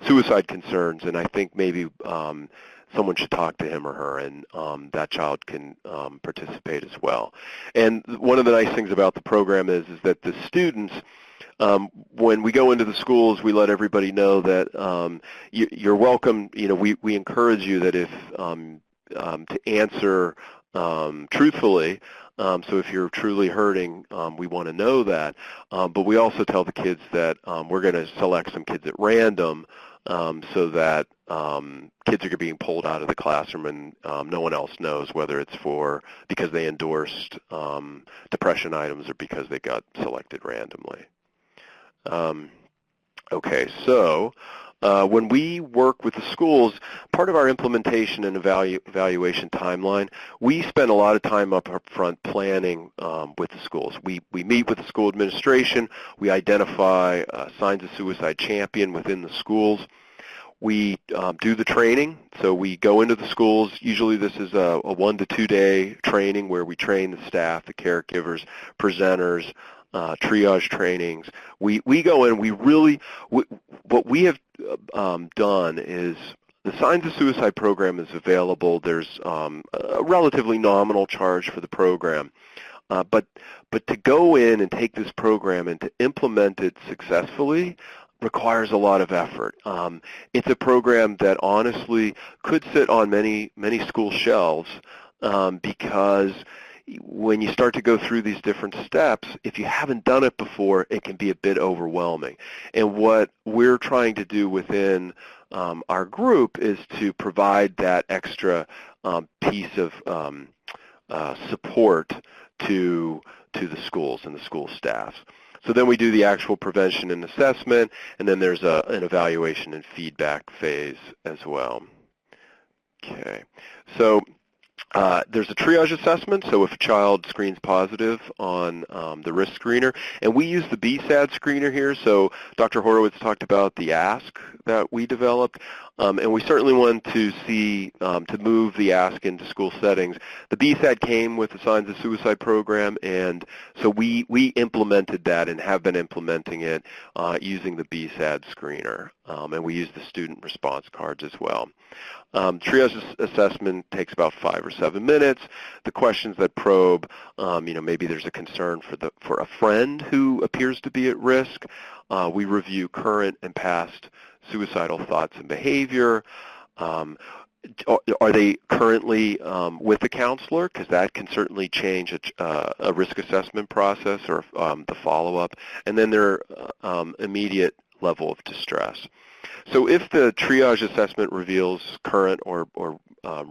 S4: suicide concerns, and I think maybe someone should talk to him or her, and that child can participate as well. And one of the nice things about the program is that the students, when we go into the schools, we let everybody know that you're welcome. You know, we encourage you that if to answer truthfully. So if you're truly hurting, we want to know that. But we also tell the kids that we're going to select some kids at random so that kids are being pulled out of the classroom and no one else knows whether it's because they endorsed depression items or because they got selected randomly. Okay, so when we work with the schools, part of our implementation and evaluation timeline, we spend a lot of time up front planning with the schools. We meet with the school administration. We identify signs of suicide champion within the schools. We do the training. So we go into the schools. Usually this is a 1 to 2 day training where we train the staff, the caregivers, presenters, triage trainings. We go in, what we have done is the Signs of Suicide program is available. There's a relatively nominal charge for the program. But to go in and take this program and to implement it successfully requires a lot of effort. It's a program that honestly could sit on many school shelves because when you start to go through these different steps, if you haven't done it before, it can be a bit overwhelming. And what we're trying to do within our group is to provide that extra piece of support to the schools and the school staff. So then we do the actual prevention and assessment, and then there's an evaluation and feedback phase as well. Okay, so There's a triage assessment, so if a child screens positive on the risk screener, and we use the BSAD screener here, so Dr. Horowitz talked about the ask that we developed, and we certainly want to see, to move the ask into school settings. The BSAD came with the Signs of Suicide program, and so we implemented that and have been implementing it using the BSAD screener, and we use the student response cards as well. Triage assessment takes about 5 or 7 minutes. The questions that probe, maybe there's a concern for a friend who appears to be at risk. We review current and past suicidal thoughts and behavior. Are they currently with a counselor? Because that can certainly change a risk assessment process or the follow-up. And then their immediate level of distress. So if the triage assessment reveals current or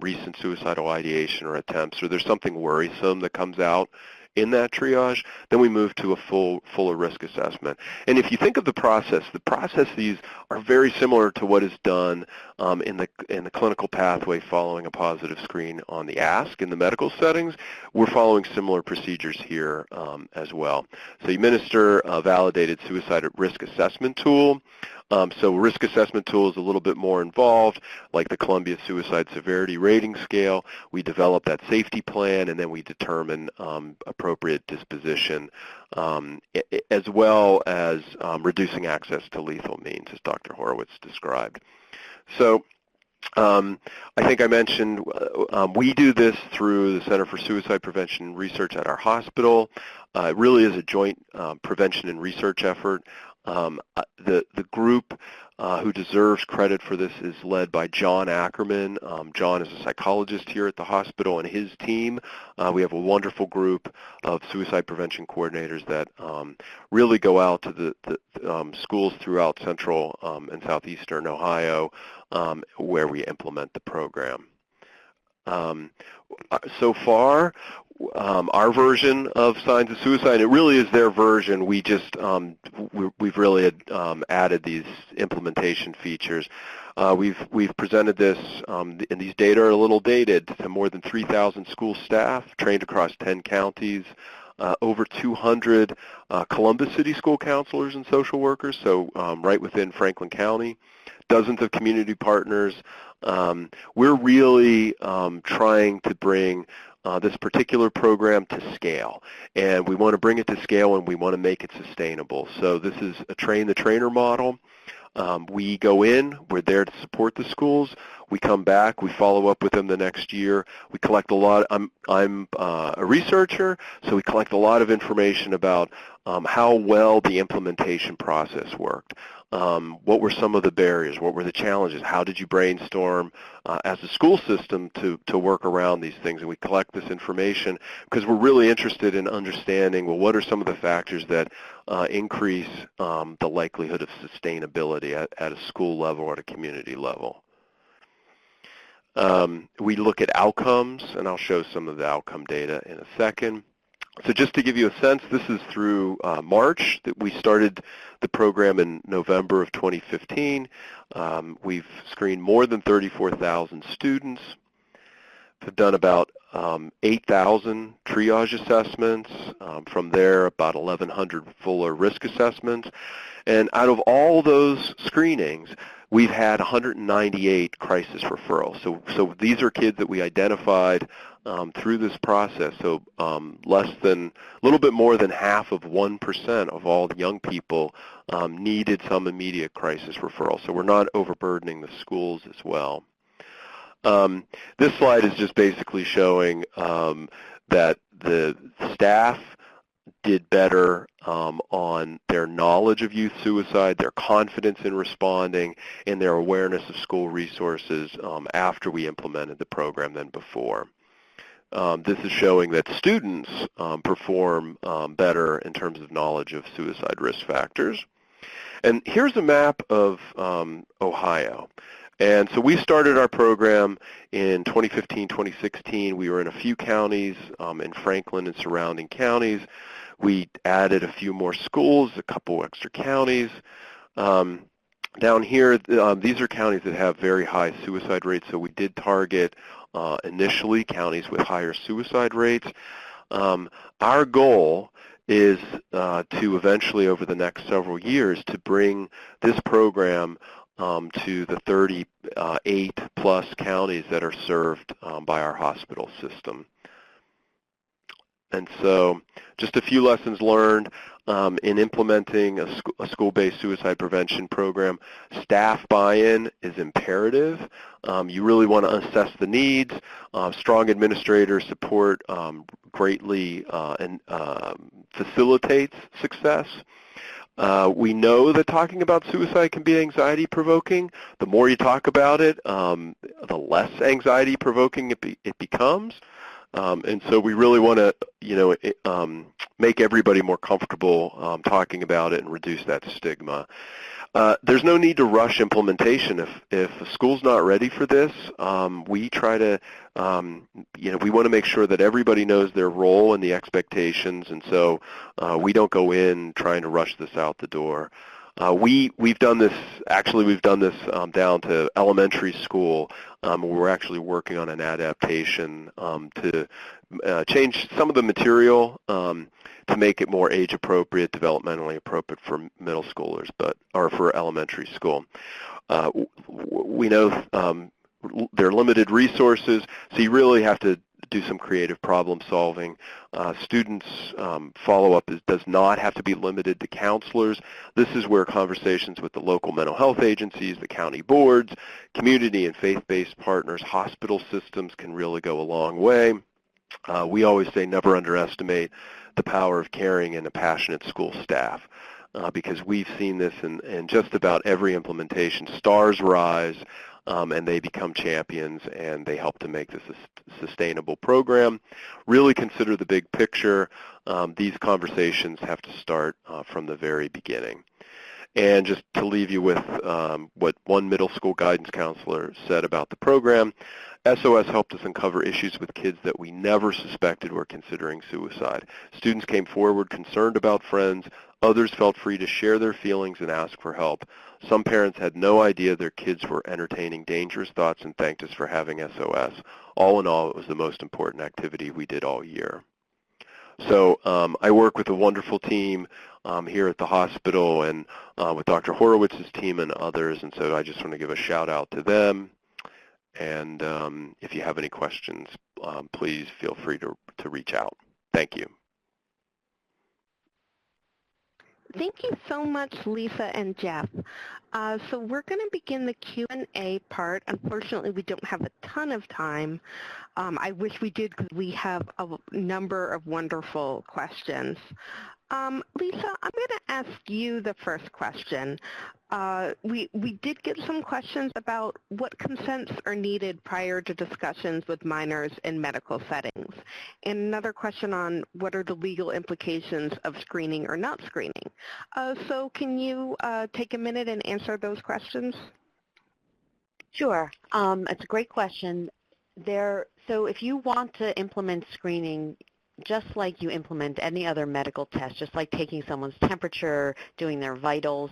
S4: recent suicidal ideation or attempts, or there's something worrisome that comes out in that triage, then we move to a fuller risk assessment. And if you think of the processes are very similar to what is done in the clinical pathway following a positive screen on the ask in the medical settings. We're following similar procedures here as well. So you administer a validated suicide risk assessment tool. So risk assessment tool is a little bit more involved, like the Columbia Suicide Severity Rating Scale. We develop that safety plan, and then we determine appropriate disposition, as well as reducing access to lethal means, as Dr. Horowitz described. So I think I mentioned we do this through the Center for Suicide Prevention and Research at our hospital. It really is a joint prevention and research effort. The group who deserves credit for this is led by John Ackerman. John is a psychologist here at the hospital, and his team. We have a wonderful group of suicide prevention coordinators that really go out to the schools throughout central and southeastern Ohio where we implement the program. So far, our version of Signs of Suicide, it really is their version. We just, we've really added these implementation features. We've presented this, and these data are a little dated, to more than 3,000 school staff trained across 10 counties, over 200 Columbus City school counselors and social workers, so right within Franklin County, dozens of community partners. We're really trying to bring this particular program to scale, and we want to bring it to scale, and we want to make it sustainable. So this is a train-the-trainer model. We go in, we're there to support the schools, we come back, we follow up with them the next year, we collect a lot. I'm a researcher, so we collect a lot of information about how well the implementation process worked. What were some of the barriers? What were the challenges? How did you brainstorm as a school system to work around these things? And we collect this information because we're really interested in understanding, well, what are some of the factors that increase the likelihood of sustainability at a school level or at a community level? We look at outcomes, and I'll show some of the outcome data in a second. So just to give you a sense, this is through March that we started the program in November of 2015. We've screened more than 34,000 students. We've done about 8,000 triage assessments. From there, about 1,100 fuller risk assessments. And out of all those screenings, we've had 198 crisis referrals. So these are kids that we identified through this process. So less than, a little bit more than half of 1% of all the young people needed some immediate crisis referral. So we're not overburdening the schools as well. This slide is just basically showing that the staff did better on their knowledge of youth suicide, their confidence in responding, and their awareness of school resources after we implemented the program than before. This is showing that students perform better in terms of knowledge of suicide risk factors. And here's a map of Ohio. And so we started our program in 2015, 2016. We were in a few counties in Franklin and surrounding counties. We added a few more schools, a couple extra counties. Down here, these are counties that have very high suicide rates, so we did target initially, counties with higher suicide rates. Our goal is to eventually, over the next several years, to bring this program to the 38-plus counties that are served by our hospital system. And so just a few lessons learned in implementing a school-based suicide prevention program. Staff buy-in is imperative. You really want to assess the needs. Strong administrator support greatly and facilitates success. We know that talking about suicide can be anxiety-provoking. The more you talk about it, the less anxiety-provoking it becomes. And so we really want to, make everybody more comfortable talking about it and reduce that stigma. There's no need to rush implementation. If a school's not ready for this, we try to, we want to make sure that everybody knows their role and the expectations, and so we don't go in trying to rush this out the door. We've done this down to elementary school. We're actually working on an adaptation to change some of the material to make it more age appropriate, developmentally appropriate for middle schoolers, or for elementary school. We know there are limited resources, so you really have to do some creative problem solving. Students' follow-up does not have to be limited to counselors. This is where conversations with the local mental health agencies, the county boards, community and faith-based partners, hospital systems can really go a long way. We always say never underestimate the power of caring and a passionate school staff, because we've seen this in just about every implementation. Stars rise, and they become champions, and they help to make this a sustainable program. Really consider the big picture. These conversations have to start from the very beginning. And just to leave you with what one middle school guidance counselor said about the program, SOS helped us uncover issues with kids that we never suspected were considering suicide. Students came forward concerned about friends. Others felt free to share their feelings and ask for help. Some parents had no idea their kids were entertaining dangerous thoughts and thanked us for having SOS. All in all, it was the most important activity we did all year. So I work with a wonderful team here at the hospital and with Dr. Horowitz's team and others, and so I just want to give a shout out to them. And if you have any questions, please feel free to reach out. Thank you.
S1: Thank you so much, Lisa and Jeff. So we're going to begin the Q&A part. Unfortunately, we don't have a ton of time. I wish we did, because we have a number of wonderful questions. Lisa, I'm going to ask you the first question. We did get some questions about what consents are needed prior to discussions with minors in medical settings, and another question on what are the legal implications of screening or not screening. So can you take a minute and answer those questions?
S3: Sure. It's a great question. So if you want to implement screening, just like you implement any other medical test, just like taking someone's temperature, doing their vitals,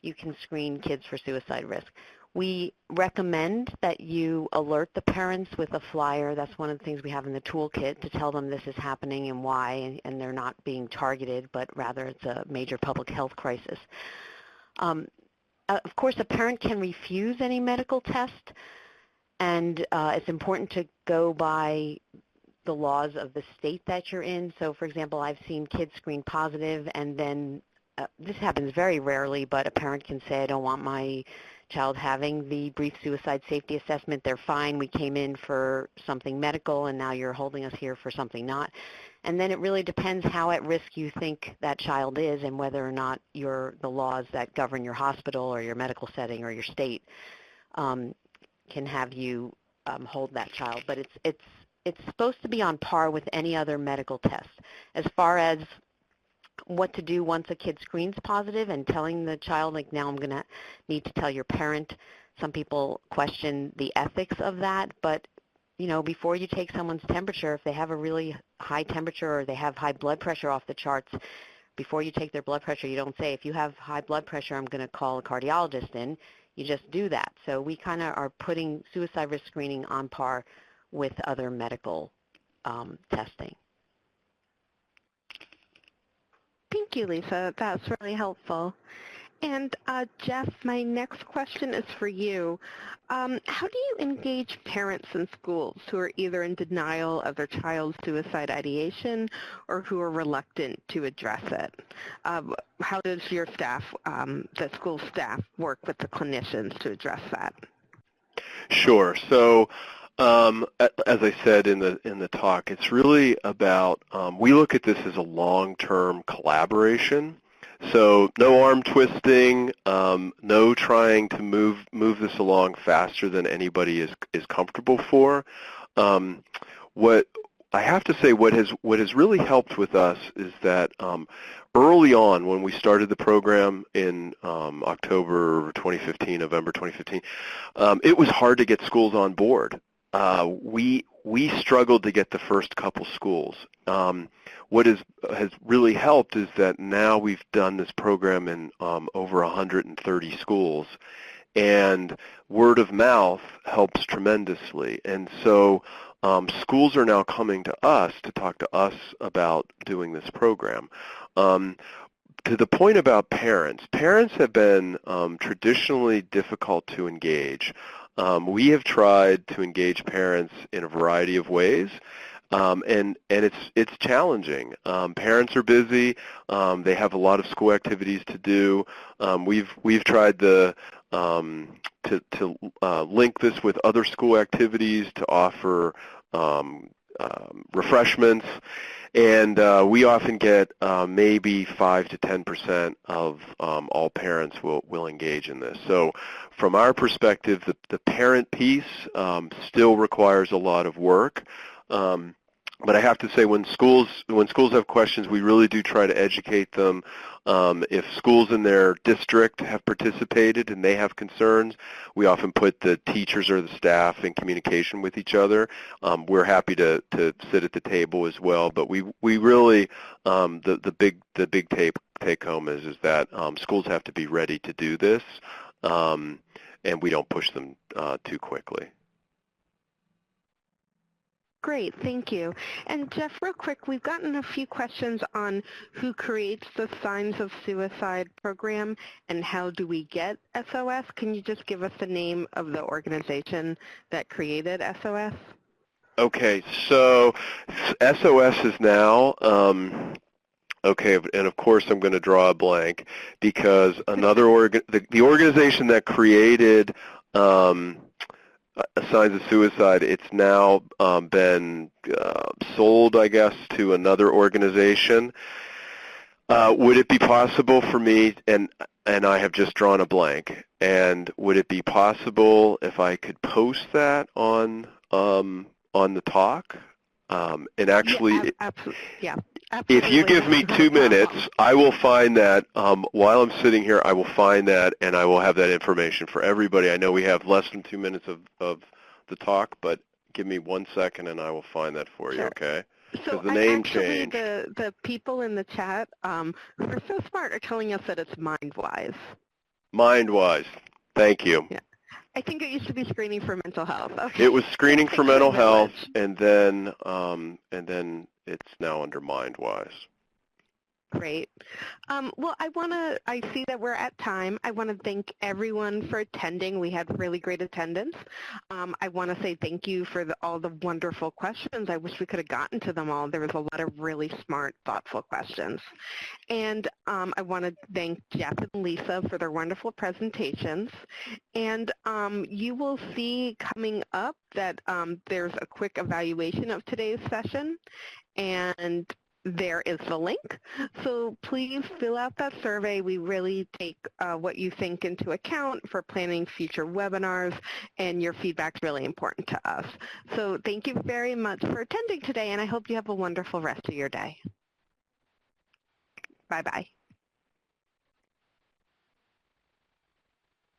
S3: you can screen kids for suicide risk. We recommend that you alert the parents with a flyer. That's one of the things we have in the toolkit to tell them this is happening and why, and they're not being targeted, but rather it's a major public health crisis. Of course, a parent can refuse any medical test, and it's important to go by the laws of the state that you're in. So, for example, I've seen kids screen positive, and then this happens very rarely, but a parent can say, I don't want my child having the brief suicide safety assessment. They're fine. We came in for something medical, and now you're holding us here for something not. And then it really depends how at risk you think that child is and whether or not the laws that govern your hospital or your medical setting or your state can have you hold that child. But it's supposed to be on par with any other medical test. As far as what to do once a kid screens positive and telling the child, like, now I'm going to need to tell your parent. Some people question the ethics of that, but before you take someone's temperature, if they have a really high temperature or they have high blood pressure off the charts, before you take their blood pressure, you don't say, if you have high blood pressure, I'm going to call a cardiologist in. You just do that. So we kind of are putting suicide risk screening on par with other medical testing.
S1: Thank you, Lisa. That's really helpful. And Jeff, my next question is for you. How do you engage parents in schools who are either in denial of their child's suicide ideation or who are reluctant to address it? How does your staff, the school staff, work with the clinicians to address that?
S4: Sure. So as I said in the talk, it's really about, we look at this as a long-term collaboration. So no arm twisting, no trying to move this along faster than anybody is comfortable for. What I have to say, what has really helped with us is that early on, when we started the program in October 2015, November 2015, it was hard to get schools on board. We struggled to get the first couple schools. What has really helped is that now we've done this program in over 130 schools, and word of mouth helps tremendously. And so schools are now coming to us to talk to us about doing this program. To the point about parents have been traditionally difficult to engage. We have tried to engage parents in a variety of ways. And it's challenging. Parents are busy. They have a lot of school activities to do. We've tried to link this with other school activities to offer refreshments, and we often get maybe 5 to 10% of all parents will engage in this. So from our perspective, the parent piece still requires a lot of work. But I have to say, when schools have questions, we really do try to educate them. If schools in their district have participated and they have concerns, we often put the teachers or the staff in communication with each other. We're happy to sit at the table as well. But we really, the big take home is that schools have to be ready to do this, and we don't push them too quickly.
S1: Great, thank you. And Jeff, real quick, we've gotten a few questions on who creates the Signs of Suicide program and how do we get SOS. Can you just give us the name of the organization that created SOS? Okay,
S4: so SOS is now, okay, and of course I'm going to draw a blank because another the organization that created Signs of Suicide, it's now been sold, I guess, to another organization. Would it be possible for me, and I have just drawn a blank, and would it be possible if I could post that on the talk? And actually,
S1: yeah, absolutely.
S4: If you give me 2 minutes, I will find that while I'm sitting here, I will find that and I will have that information for everybody. I know we have less than 2 minutes of the talk, but give me 1 second and I will find that for you, okay?
S1: So
S4: the name
S1: actually,
S4: changed.
S1: The people in the chat who are so smart are telling us that it's MindWise.
S4: MindWise. Thank you.
S1: Yeah. I think it used to be Screening for Mental Health. Okay.
S4: It was Screening for Mental Health, and then it's now under MindWise.
S1: Great. Well, I see that we're at time. I want to thank everyone for attending. We had really great attendance. I want to say thank you for all the wonderful questions. I wish we could have gotten to them all. There was a lot of really smart, thoughtful questions. And I want to thank Jeff and Lisa for their wonderful presentations. And you will see coming up that there's a quick evaluation of today's session. And there is the link. So please fill out that survey. We really take what you think into account for planning future webinars, and your feedback is really important to us. So thank you very much for attending today, and I hope you have a wonderful rest of your day. Bye-bye.